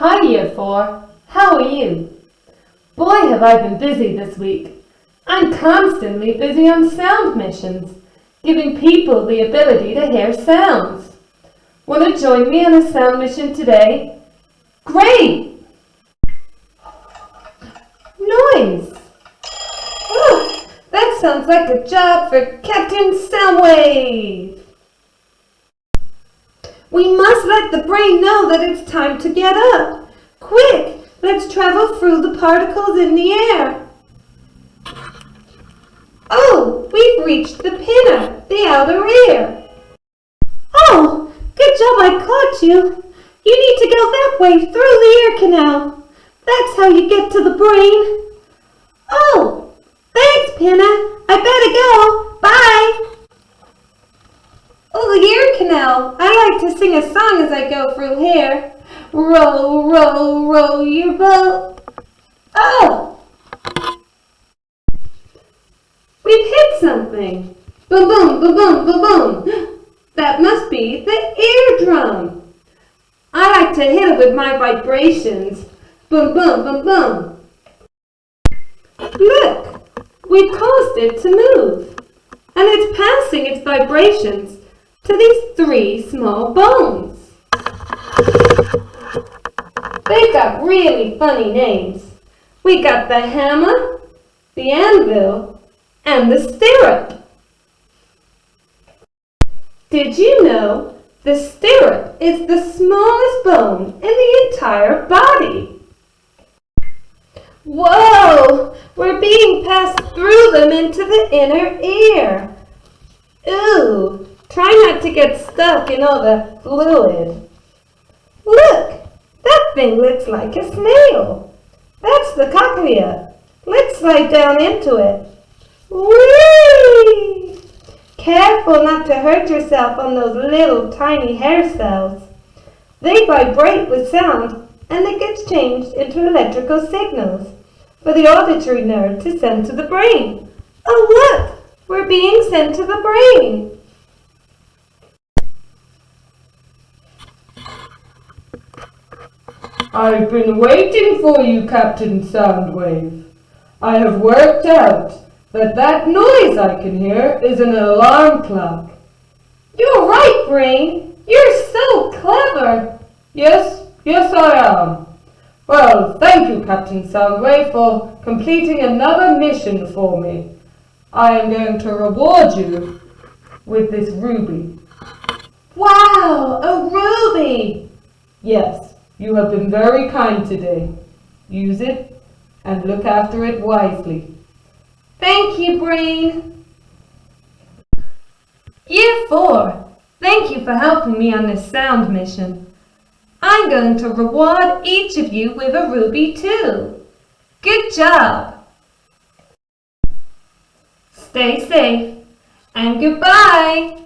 Hi, Year 4. How are you? Boy, have I been busy this week. I'm constantly busy on sound missions, giving people the ability to hear sounds. Want to join me on a sound mission today? Great! Noise! Oh, that sounds like a job for Captain Soundwave! We must let the brain know that it's time to get up. Quick, let's travel through the particles in the air. Oh, we've reached the pinna, the outer ear. Oh, good job I caught you. You need to go that way through the ear canal. That's how you get to the brain. Oh, thanks, Pinna. I better go. Bye. Oh, the ear canal. I like to sing a song as I go through here. Row, row, row your boat. Oh! We've hit something. Boom, boom, boom, boom, boom, boom. That must be the eardrum. I like to hit it with my vibrations. Boom, boom, boom, boom. Look, we caused it to move. And it's passing its vibrations to these three small bones. They've got really funny names. We got the hammer, the anvil, and the stirrup. Did you know the stirrup is the smallest bone in the entire body? Whoa! We're being passed through them into the inner ear. Ooh! Try not to get stuck in all the fluid. Look! That thing looks like a snail. That's the cochlea. Let's slide down into it. Whee! Careful not to hurt yourself on those little tiny hair cells. They vibrate with sound and it gets changed into electrical signals for the auditory nerve to send to the brain. Oh look! We're being sent to the brain. I've been waiting for you, Captain Soundwave. I have worked out that noise I can hear is an alarm clock. You're right, Brain. You're so clever. Yes, I am. Well, thank you, Captain Soundwave, for completing another mission for me. I am going to reward you with this ruby. Wow, a ruby! Yes, you have been very kind today. Use it and look after it wisely. Thank you, Brain. Year 4, thank you for helping me on this sound mission. I'm going to reward each of you with a ruby too. Good job. Stay safe and goodbye.